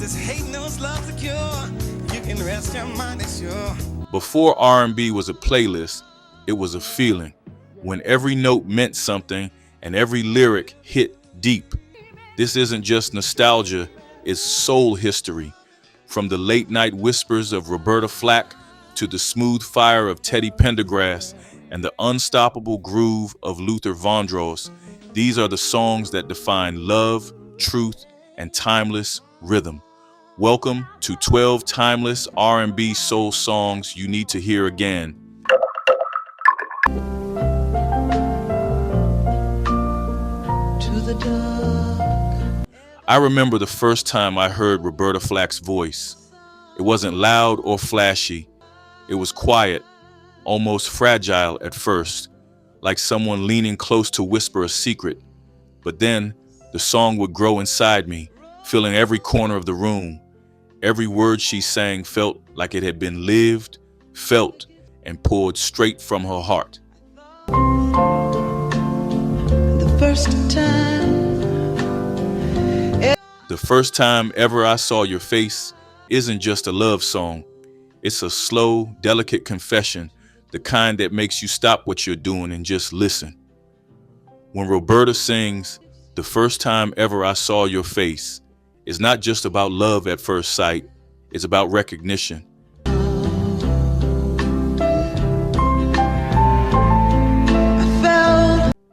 Since hate knows love's a cure, you can rest your mind assured. Before R&B was a playlist, it was a feeling, when every note meant something and every lyric hit deep. This isn't just nostalgia, it's soul history. From the late night whispers of Roberta Flack to the smooth fire of Teddy Pendergrass and the unstoppable groove of Luther Vandross, these are the songs that define love, truth, and timeless rhythm. Welcome to 12 timeless R&B soul songs you need to hear again. I remember the first time I heard Roberta Flack's voice. It wasn't loud or flashy. It was quiet, almost fragile at first, like someone leaning close to whisper a secret. But then the song would grow inside me, filling every corner of the room. Every word she sang felt like it had been lived, felt, and poured straight from her heart. The first time ever I saw your face isn't just a love song. It's a slow, delicate confession, the kind that makes you stop what you're doing and just listen. When Roberta sings, "The first time ever I saw your face," it's not just about love at first sight, it's about recognition.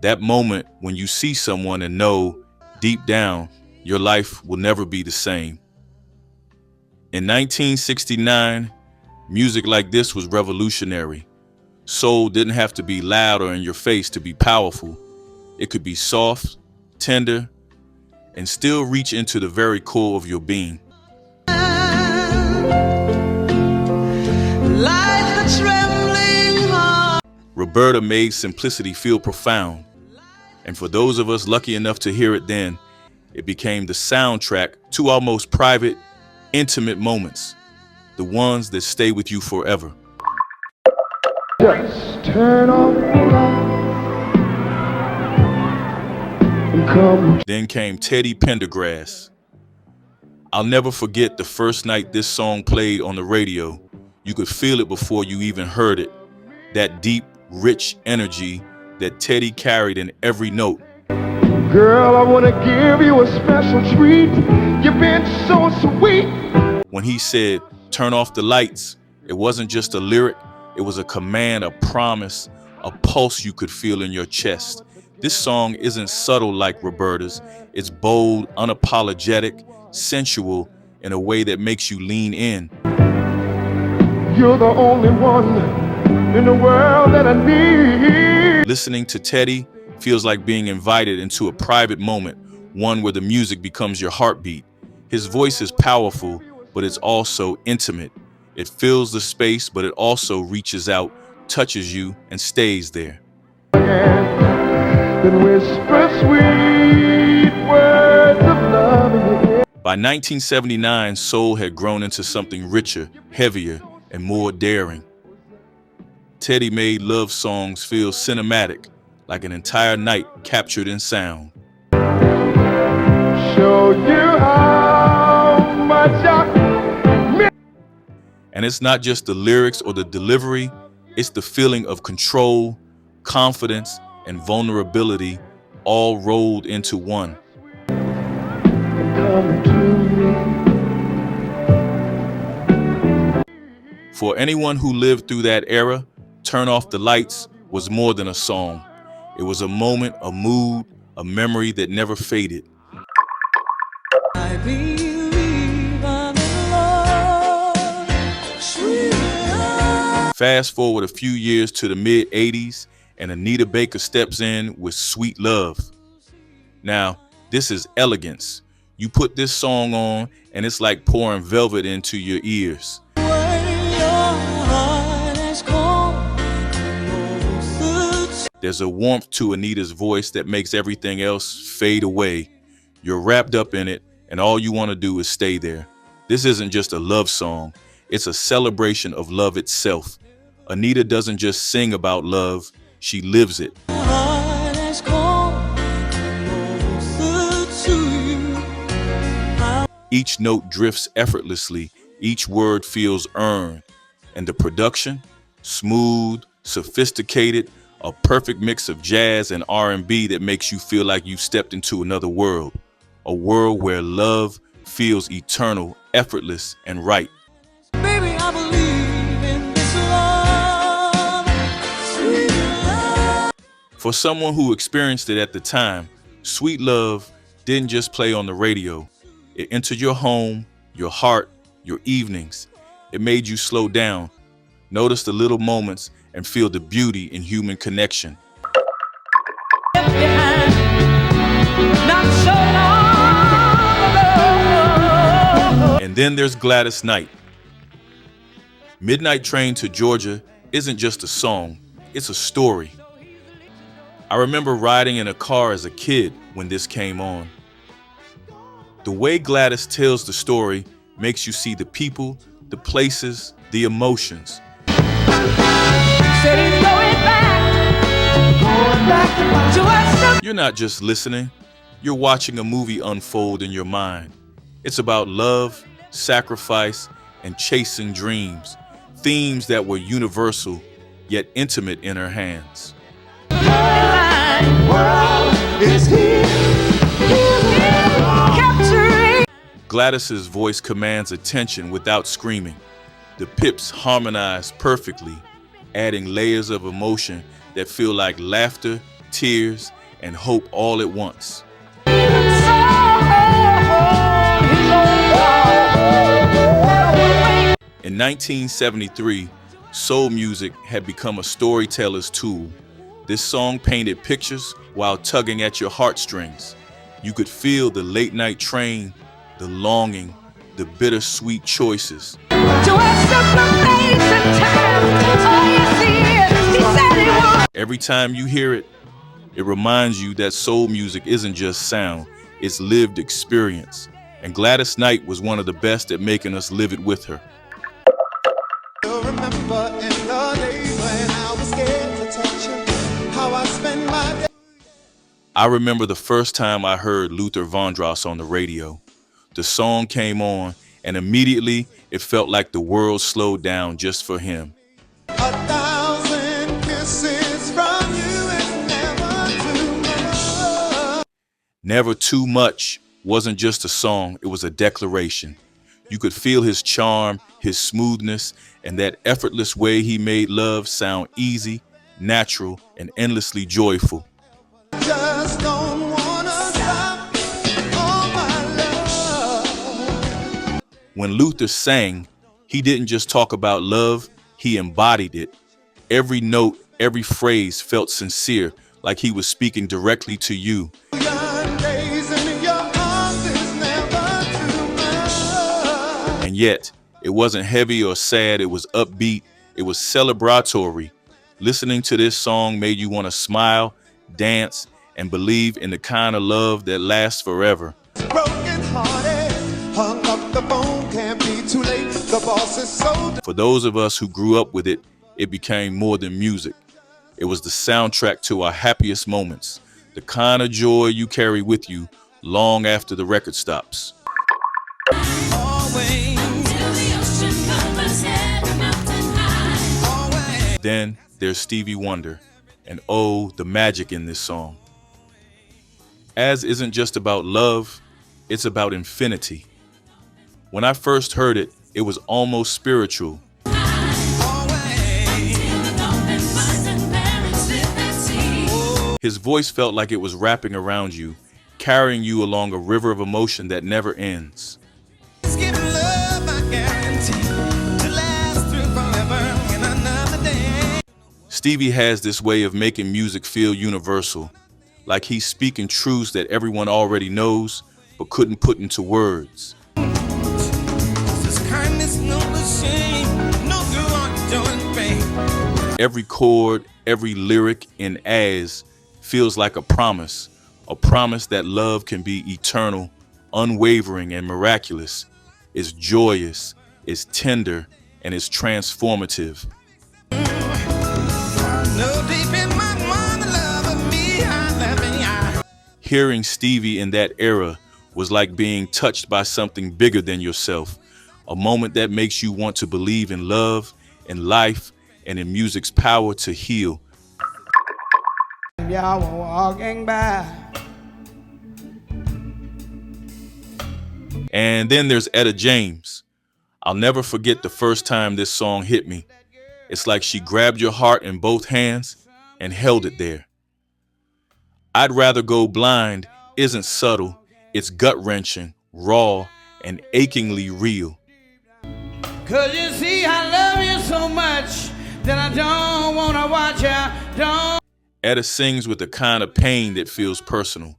That moment when you see someone and know, deep down, your life will never be the same. In 1969, music like this was revolutionary. Soul didn't have to be loud or in your face to be powerful. It could be soft, tender, and still reach into the very core of your being. Roberta made simplicity feel profound. And for those of us lucky enough to hear it then, it became the soundtrack to our most private, intimate moments, the ones that stay with you forever. Just turn off the light and come. Then came Teddy Pendergrass. I'll never forget the first night this song played on the radio. You could feel it before you even heard it. That deep, rich energy that Teddy carried in every note. Girl, I want to give you a special treat. You've been so sweet. When he said, "Turn off the lights," it wasn't just a lyric, it was a command, a promise, a pulse you could feel in your chest. This song isn't subtle like Roberta's. It's bold, unapologetic, sensual in a way that makes you lean in. You're the only one in the world that I need. Listening to Teddy feels like being invited into a private moment, one where the music becomes your heartbeat. His voice is powerful, but it's also intimate. It fills the space, but it also reaches out, touches you, and stays there. Then whisper sweet words of love in your ear. By 1979, soul had grown into something richer, heavier, and more daring. Teddy made love songs feel cinematic, like an entire night captured in sound. Show you how much I miss. And it's not just the lyrics or the delivery, it's the feeling of control, confidence, and vulnerability all rolled into one. Come to me. For anyone who lived through that era, "Turn Off the Lights" was more than a song. It was a moment, a mood, a memory that never faded. I believe I'm in love, sweet love. Fast forward a few years to the mid-'80s, and Anita Baker steps in with "Sweet Love." Now, this is elegance. You put this song on, and it's like pouring velvet into your ears. There's a warmth to Anita's voice that makes everything else fade away. You're wrapped up in it, and all you want to do is stay there. This isn't just a love song. It's a celebration of love itself. Anita doesn't just sing about love, she lives it. Each note drifts effortlessly, each word feels earned, and the production, smooth, sophisticated, a perfect mix of jazz and R&B that makes you feel like you've stepped into another world, a world where love feels eternal, effortless, and right. Baby, I believe in this love, sweet love. For someone who experienced it at the time, Sweet Love didn't just play on the radio. It entered your home, your heart, your evenings. It made you slow down, notice the little moments, and feel the beauty in human connection. And then there's Gladys Knight. Midnight Train to Georgia isn't just a song, it's a story. I remember riding in a car as a kid when this came on. The way Gladys tells the story makes you see the people, the places, the emotions. You're not just listening, you're watching a movie unfold in your mind. It's about love, sacrifice, and chasing dreams, themes that were universal yet intimate in her hands. Gladys's voice commands attention without screaming. The pips harmonize perfectly, adding layers of emotion that feel like laughter, tears, and hope all at once. In 1973, soul music had become a storyteller's tool. This song painted pictures while tugging at your heartstrings. You could feel the late-night train, the longing, the bittersweet choices. Every time you hear it, it reminds you that soul music isn't just sound, it's lived experience. And Gladys Knight was one of the best at making us live it with her. Remember in the days when I was scared to touch you, how I spent my day. I remember the first time I heard Luther Vandross on the radio. The song came on, and immediately it felt like the world slowed down just for him. 1,000 kisses from you is never too much. Never Too Much wasn't just a song, it was a declaration. You could feel his charm, his smoothness, and that effortless way he made love sound easy, natural, and endlessly joyful. Just don't wanna stop, oh my love. When Luther sang, he didn't just talk about love, he embodied it. Every note, every phrase felt sincere, like he was speaking directly to you. Young days in your arms is never too much. And yet, it wasn't heavy or sad, it was upbeat, it was celebratory. Listening to this song made you want to smile, dance, and believe in the kind of love that lasts forever. Broken hearted, hung up the phone, can't be too late. The boss is so. For those of us who grew up with it, it became more than music. It was the soundtrack to our happiest moments, the kind of joy you carry with you long after the record stops. Always. Then there's Stevie Wonder, and oh, the magic in this song. Az isn't just about love, it's about infinity. When I first heard it, it was almost spiritual. His voice felt like it was wrapping around you, carrying you along a river of emotion that never ends. Stevie has this way of making music feel universal, like he's speaking truths that everyone already knows, but couldn't put into words. Every chord, every lyric in Az feels like a promise that love can be eternal, unwavering, and miraculous. It's joyous, it's tender, and it's transformative. Hearing Stevie in that era was like being touched by something bigger than yourself, a moment that makes you want to believe in love, in life, and in music's power to heal. Y'all were walking by. And then there's Etta James. I'll never forget the first time this song hit me. It's like she grabbed your heart in both hands and held it there. I'd Rather Go Blind isn't subtle, it's gut-wrenching, raw, and achingly real. 'Cause you see, I love you so much that I don't wanna watch you. Etta sings with a kind of pain that feels personal.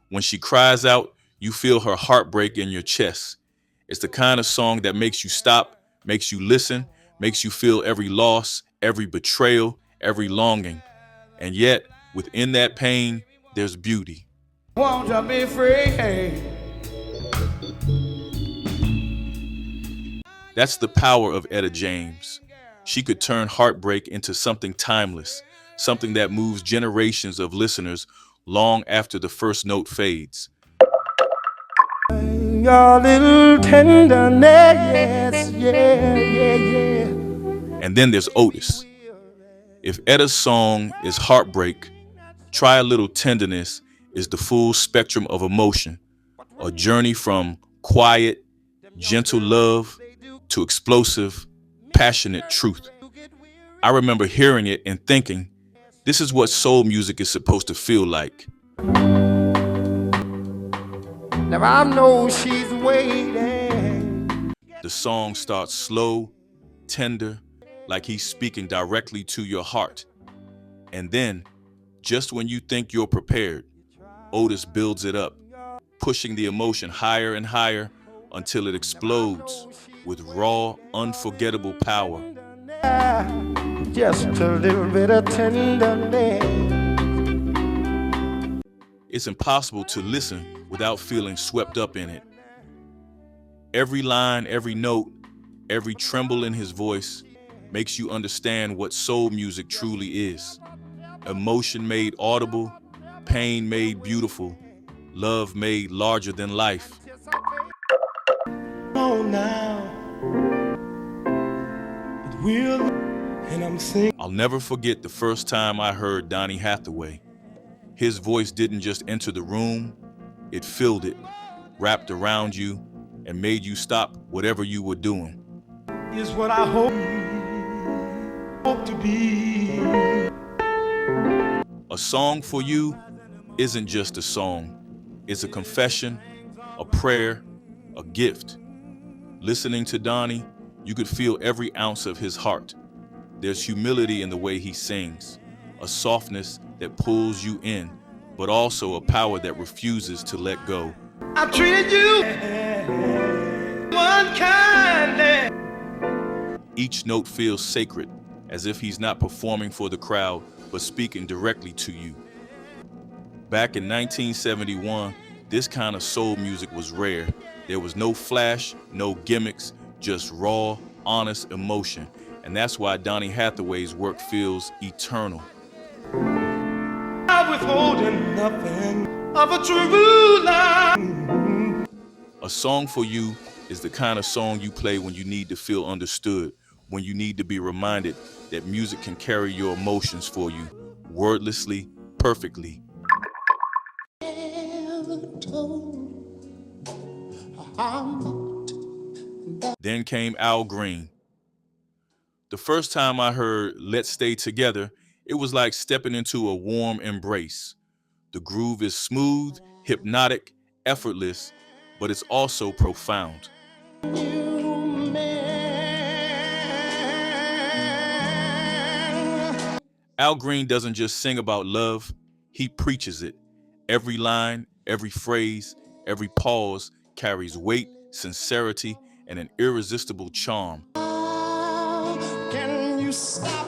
When she cries out, you feel her heartbreak in your chest. It's the kind of song that makes you stop, makes you listen, makes you feel every loss, every betrayal, every longing. And yet, within that pain, there's beauty. Won't you be free? That's the power of Etta James. She could turn heartbreak into something timeless, something that moves generations of listeners long after the first note fades. Your little tenderness, yeah. And then there's Otis. If Etta's song is heartbreak, Try a Little Tenderness is the full spectrum of emotion, a journey from quiet, gentle love to explosive, passionate truth. I remember hearing it and thinking, this is what soul music is supposed to feel like. Now I know she's waiting. The song starts slow, tender, like he's speaking directly to your heart. And then, just when you think you're prepared, Otis builds it up, pushing the emotion higher and higher until it explodes with raw, unforgettable power. Just a little bit of tenderness. It's impossible to listen without feeling swept up in it. Every line, every note, every tremble in his voice makes you understand what soul music truly is. Emotion made audible, pain made beautiful, love made larger than life. Oh, now it will, and I'm singing. I'll never forget the first time I heard Donny Hathaway. His voice didn't just enter the room, it filled it, wrapped around you, and made you stop whatever you were doing. Is what I hope to be. A song for you isn't just a song. It's a confession, a prayer, a gift. Listening to Donny, you could feel every ounce of his heart. There's humility in the way he sings, a softness that pulls you in, but also a power that refuses to let go. I treated you unkindly. Each note feels sacred, as if he's not performing for the crowd, but speaking directly to you. Back in 1971, this kind of soul music was rare. There was no flash, no gimmicks, just raw, honest emotion. And that's why Donny Hathaway's work feels eternal. I'm withholding nothing of a true love. A song for you is the kind of song you play when you need to feel understood, when you need to be reminded that music can carry your emotions for you, wordlessly, perfectly. Then came Al Green. The first time I heard Let's Stay Together, it was like stepping into a warm embrace. The groove is smooth, hypnotic, effortless, but it's also profound. Al Green doesn't just sing about love, he preaches it. Every line, every phrase, every pause carries weight, sincerity, and an irresistible charm. Can you stop?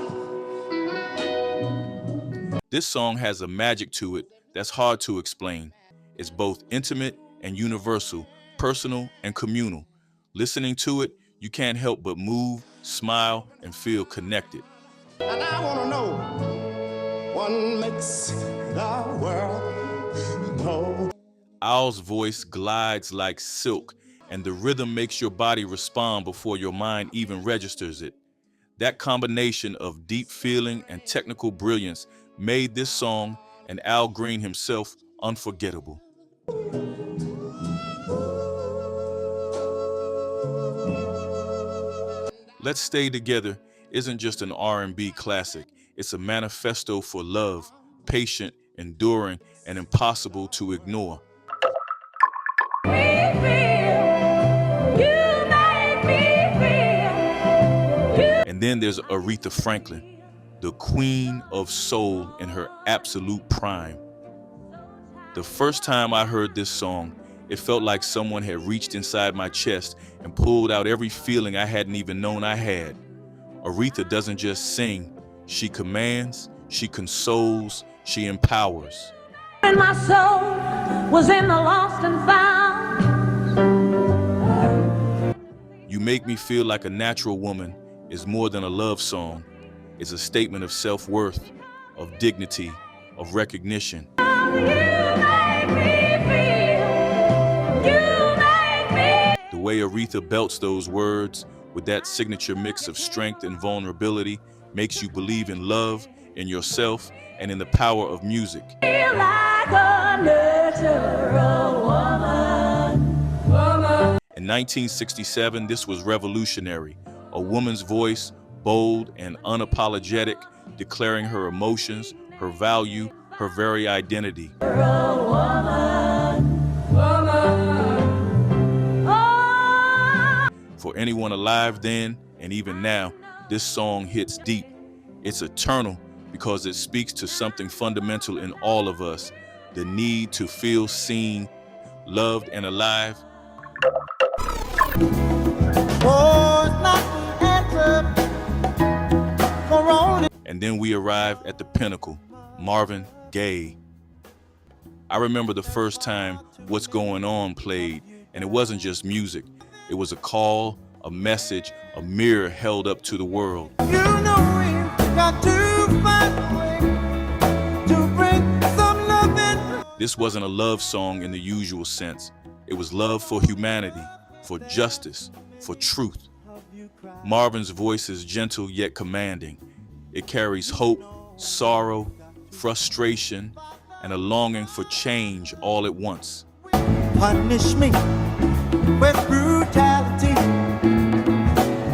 This song has a magic to it that's hard to explain. It's both intimate and universal, personal and communal. Listening to it, you can't help but move, smile, and feel connected. And I want to know what makes the world go. Owl's voice glides like silk, and the rhythm makes your body respond before your mind even registers it. That combination of deep feeling and technical brilliance made this song and Al Green himself unforgettable. Let's Stay Together isn't just an R&B classic. It's a manifesto for love, patient, enduring, and impossible to ignore. And then there's Aretha Franklin, the queen of soul in her absolute prime. The first time I heard this song, it felt like someone had reached inside my chest and pulled out every feeling I hadn't even known I had. Aretha doesn't just sing, she commands, she consoles, she empowers. And my soul was in the lost and found. You Make Me Feel Like a Natural Woman is more than a love song. It's a statement of self-worth, of dignity, of recognition. The way Aretha belts those words with that signature mix of strength and vulnerability makes you believe in love, in yourself, and in the power of music. Feel like a natural woman. In 1967, this was revolutionary. A woman's voice, bold and unapologetic, declaring her emotions, her value, her very identity. For anyone alive then and even now, this song hits deep. It's eternal because it speaks to something fundamental in all of us, the need to feel seen, loved, and alive. And then we arrive at the pinnacle, Marvin Gaye. I remember the first time What's Going On played, and it wasn't just music. It was a call, a message, a mirror held up to the world. You know we've got to find a way to bring some love in. This wasn't a love song in the usual sense. It was love for humanity, for justice, for truth. Marvin's voice is gentle yet commanding. It carries hope, sorrow, frustration, and a longing for change all at once. Punish me with brutality.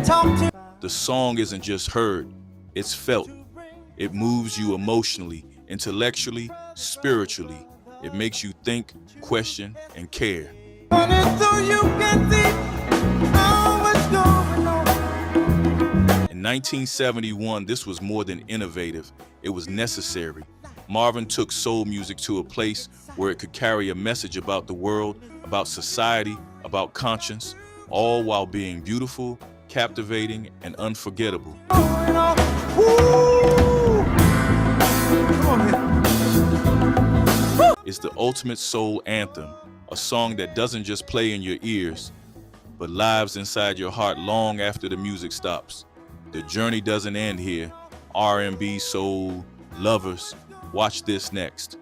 Talk to The song isn't just heard, it's felt. It moves you emotionally, intellectually, spiritually. It makes you think, question, and care. me so you can see what's going on. In 1971, this was more than innovative, it was necessary. Marvin took soul music to a place where it could carry a message about the world, about society, about conscience, all while being beautiful, captivating, and unforgettable. Going on. Woo! Come on here. It's the ultimate soul anthem, a song that doesn't just play in your ears, but lives inside your heart long after the music stops. The journey doesn't end here. R&B, soul, lovers, watch this next.